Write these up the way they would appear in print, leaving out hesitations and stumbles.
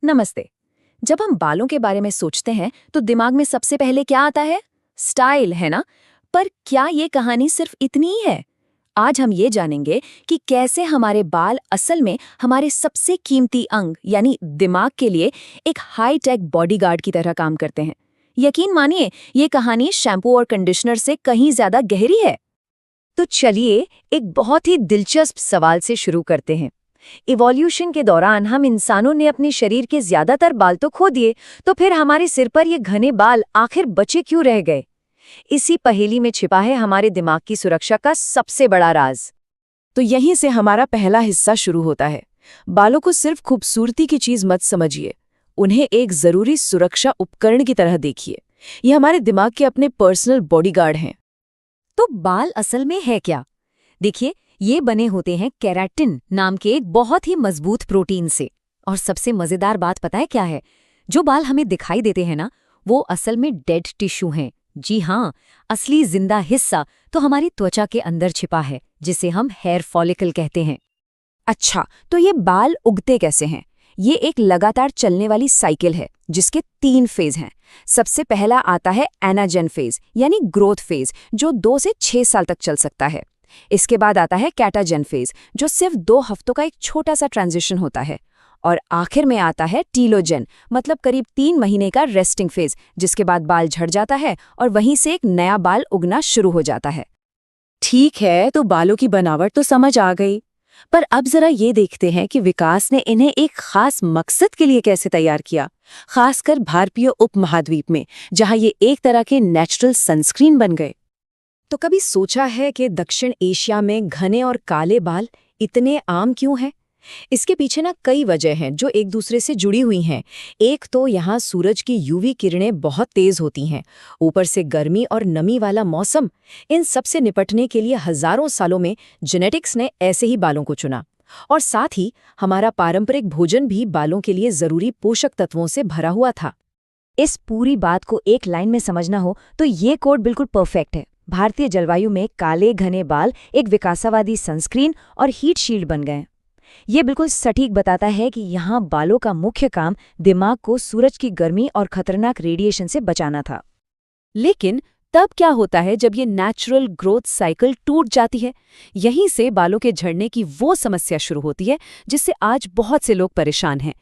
नमस्ते। जब हम बालों के बारे में सोचते हैं तो दिमाग में सबसे पहले क्या आता है? स्टाइल, है ना? पर क्या ये कहानी सिर्फ इतनी ही है? आज हम ये जानेंगे कि कैसे हमारे बाल असल में हमारे सबसे कीमती अंग यानी दिमाग के लिए एक हाई टेक बॉडीगार्ड की तरह काम करते हैं। यकीन मानिए, ये कहानी शैम्पू और कंडीशनर से कहीं ज्यादा गहरी है। तो चलिए एक बहुत ही दिलचस्प सवाल से शुरू करते हैं। इवोल्यूशन के दौरान हम इंसानों ने अपने शरीर के ज्यादातर बाल तो खो दिए, तो फिर हमारे सिर पर ये घने बाल आखिर बचे क्यों रह गए? इसी पहेली में छिपा है हमारे दिमाग की सुरक्षा का सबसे बड़ा राज। तो यहीं से हमारा पहला हिस्सा शुरू होता है। बालों को सिर्फ खूबसूरती की चीज मत समझिए, उन्हें एक जरूरी सुरक्षा उपकरण की तरह देखिए। ये हमारे दिमाग के अपने पर्सनल बॉडीगार्ड हैं। तो बाल असल में है क्या? देखिए, ये बने होते हैं केराटिन नाम के एक बहुत ही मजबूत प्रोटीन से। और सबसे मजेदार बात पता है क्या है? जो बाल हमें दिखाई देते हैं ना, वो असल में डेड टिश्यू हैं। जी हाँ, असली जिंदा हिस्सा तो हमारी त्वचा के अंदर छिपा है, जिसे हम हेयर फॉलिकल कहते हैं। अच्छा, तो ये बाल उगते कैसे हैं? ये एक लगातार चलने वाली साइकिल है जिसके 3 फेज हैं। सबसे पहला आता है एनाजेन फेज यानी ग्रोथ फेज, जो 2 से 6 साल तक चल सकता है। इसके बाद आता है कैटाजेन फेज, जो सिर्फ 2 हफ्तों का एक छोटा सा ट्रांजिशन होता है। और आखिर में आता है टीलोजेन, मतलब करीब 3 महीने का रेस्टिंग फेज, जिसके बाद बाल झड़ जाता है और वहीं से एक नया बाल उगना शुरू हो जाता है। ठीक है, तो बालों की बनावट तो समझ आ गई, पर अब जरा ये देखते हैं कि विकास ने इन्हें एक खास मकसद के लिए कैसे तैयार किया, खासकर भारतीय उपमहाद्वीप में, जहां ये एक तरह के नेचुरल सनस्क्रीन बन गए। तो कभी सोचा है कि दक्षिण एशिया में घने और काले बाल इतने आम क्यों हैं? इसके पीछे ना कई वजह हैं जो एक दूसरे से जुड़ी हुई हैं। एक तो यहाँ सूरज की यूवी किरणें बहुत तेज होती हैं, ऊपर से गर्मी और नमी वाला मौसम। इन सब से निपटने के लिए हजारों सालों में जेनेटिक्स ने ऐसे ही बालों को चुना। और साथ ही हमारा पारंपरिक भोजन भी बालों के लिए जरूरी पोषक तत्वों से भरा हुआ था। इस पूरी बात को एक लाइन में समझना हो तो ये कोड बिल्कुल परफेक्ट है। भारतीय जलवायु में काले घने बाल एक विकासवादी सनस्क्रीन और हीट शील्ड बन गए। ये बिल्कुल सटीक बताता है कि यहाँ बालों का मुख्य काम दिमाग को सूरज की गर्मी और खतरनाक रेडिएशन से बचाना था। लेकिन तब क्या होता है जब ये नेचुरल ग्रोथ साइकिल टूट जाती है? यहीं से बालों के झड़ने की वो समस्या शुरू होती है जिससे आज बहुत से लोग परेशान हैं।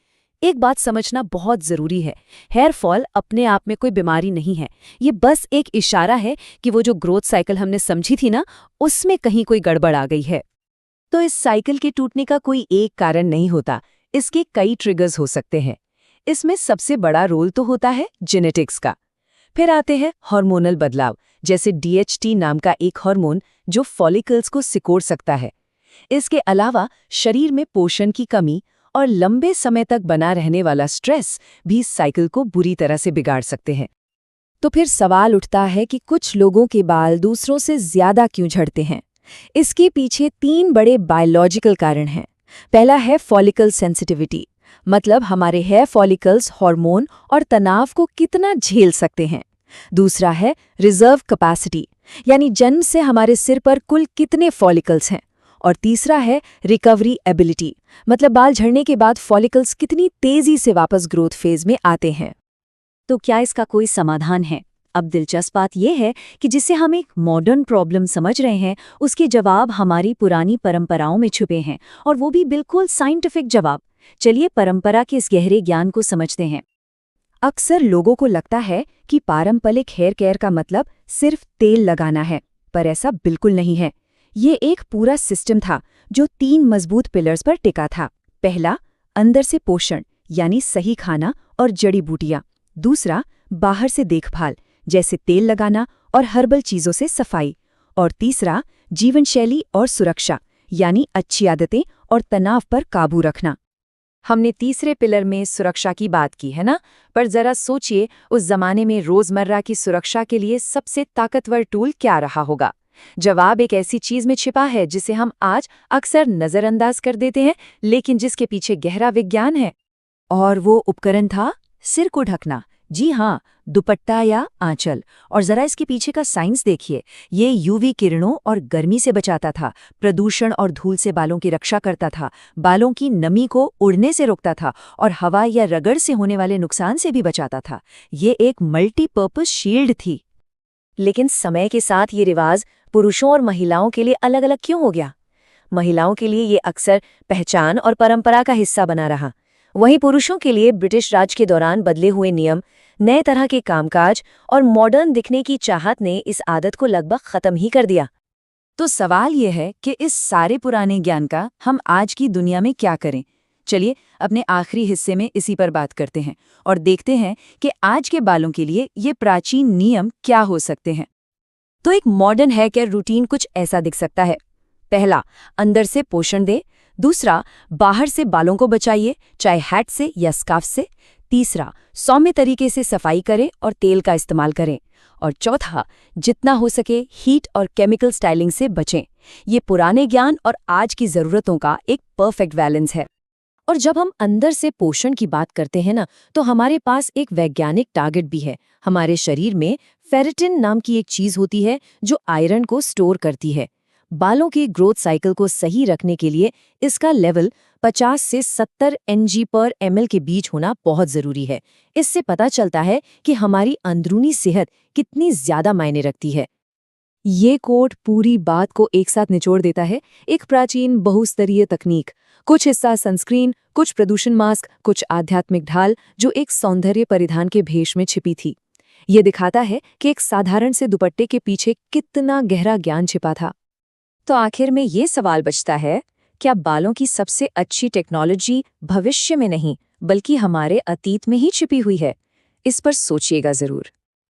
एक बात समझना बहुत जरूरी है, हेयर फॉल अपने आप में कोई बीमारी नहीं है। ये बस एक इशारा है कि वो जो ग्रोथ साइकिल हमने समझी थी ना, उसमें कहीं कोई गड़बड़ आ गई है। तो इस साइकिल के टूटने का कोई एक कारण नहीं होता, इसके कई ट्रिगर्स हो सकते हैं। इसमें सबसे बड़ा रोल तो होता है जेनेटिक्स का। फिर आते हैं हार्मोनल बदलाव, जैसे DHT नाम का एक हार्मोन जो फॉलिकल्स को सिकोड़ सकता है। इसके अलावा शरीर में पोषण की कमी और लंबे समय तक बना रहने वाला स्ट्रेस भी इस साइकिल को बुरी तरह से बिगाड़ सकते हैं। तो फिर सवाल उठता है कि कुछ लोगों के बाल दूसरों से ज्यादा क्यों झड़ते हैं? इसके पीछे 3 बड़े बायोलॉजिकल कारण हैं। पहला है फॉलिकल सेंसिटिविटी, मतलब हमारे हेयर फॉलिकल्स हार्मोन और तनाव को कितना झेल सकते हैं। दूसरा है रिजर्व कैपेसिटी, यानी जन्म से हमारे सिर पर कुल कितने फॉलिकल्स हैं। और तीसरा है रिकवरी एबिलिटी, मतलब बाल झड़ने के बाद फॉलिकल्स कितनी तेजी से वापस ग्रोथ फेज में आते हैं। तो क्या इसका कोई समाधान है? अब दिलचस्प बात यह है कि जिसे हम एक मॉडर्न प्रॉब्लम समझ रहे हैं, उसके जवाब हमारी पुरानी परंपराओं में छुपे हैं, और वो भी बिल्कुल साइंटिफिक जवाब। चलिए परंपरा के इस गहरे ज्ञान को समझते हैं। अक्सर लोगों को लगता है कि पारंपरिक हेयर केयर का मतलब सिर्फ तेल लगाना है, पर ऐसा बिल्कुल नहीं है। ये एक पूरा सिस्टम था जो 3 मजबूत पिलर्स पर टिका था। पहला, अंदर से पोषण, यानी सही खाना और जड़ी बूटियां। दूसरा, बाहर से देखभाल, जैसे तेल लगाना और हर्बल चीजों से सफाई। और तीसरा, जीवन शैली और सुरक्षा, यानी अच्छी आदतें और तनाव पर काबू रखना। हमने तीसरे पिलर में सुरक्षा की बात की है ना, पर जरा सोचिए उस जमाने में रोजमर्रा की सुरक्षा के लिए सबसे ताकतवर टूल क्या रहा होगा? जवाब एक ऐसी चीज में छिपा है जिसे हम आज अक्सर नजरअंदाज कर देते हैं, लेकिन जिसके पीछे गहरा विज्ञान है। और वो उपकरण था सिर को ढकना, जी हाँ, दुपट्टा या आंचल। और जरा इसके पीछे का साइंस देखिए। ये यूवी किरणों और गर्मी से बचाता था, प्रदूषण और धूल से बालों की रक्षा करता था, बालों की नमी को उड़ने से रोकता था और हवा या रगड़ से होने वाले नुकसान से भी बचाता था। ये एक मल्टीपर्पज शील्ड थी। लेकिन समय के साथ ये रिवाज पुरुषों और महिलाओं के लिए अलग-अलग क्यों हो गया? महिलाओं के लिए ये अक्सर पहचान और परंपरा का हिस्सा बना रहा। वहीं पुरुषों के लिए ब्रिटिश राज के दौरान बदले हुए नियम, नए तरह के कामकाज और मॉडर्न दिखने की चाहत ने इस आदत को लगभग खत्म ही कर दिया। तो सवाल यह है कि इस सारे पुराने ज्ञान का हम आज की दुनिया में क्या करें? चलिए अपने आखिरी हिस्से में इसी पर बात करते हैं और देखते हैं कि आज के बालों के लिए ये प्राचीन नियम क्या हो सकते हैं। तो एक मॉडर्न हेयर केयर रूटीन कुछ ऐसा दिख सकता है। पहला, अंदर से पोषण दे। दूसरा, बाहर से बालों को बचाइए, चाहे हैट से या स्कार्फ से। तीसरा, सौम्य तरीके से सफाई करें और तेल का इस्तेमाल करें। और चौथा, जितना हो सके हीट और केमिकल स्टाइलिंग से बचें। ये पुराने ज्ञान और आज की ज़रूरतों का एक परफेक्ट बैलेंस है। और जब हम अंदर से पोषण की बात करते हैं ना, तो हमारे पास एक वैज्ञानिक टारगेट भी है। हमारे शरीर में फेरिटिन नाम की एक चीज होती है जो आयरन को स्टोर करती है। बालों की ग्रोथ साइकिल को सही रखने के लिए इसका लेवल 50 से 70 Ng/ml के बीच होना बहुत जरूरी है। इससे पता चलता है कि हमारी अंदरूनी सेहत कितनी ज्यादा मायने रखती है। ये कोट पूरी बात को एक साथ निचोड़ देता है। एक प्राचीन बहुस्तरीय तकनीक, कुछ हिस्सा सनस्क्रीन, कुछ प्रदूषण मास्क, कुछ आध्यात्मिक ढाल जो एक सौंदर्य परिधान के भेष में छिपी थी। ये दिखाता है कि एक साधारण से दुपट्टे के पीछे कितना गहरा ज्ञान छिपा था। तो आखिर में ये सवाल बचता है, क्या बालों की सबसे अच्छी टेक्नोलॉजी भविष्य में नहीं बल्कि हमारे अतीत में ही छिपी हुई है? इस पर सोचिएगा जरूर।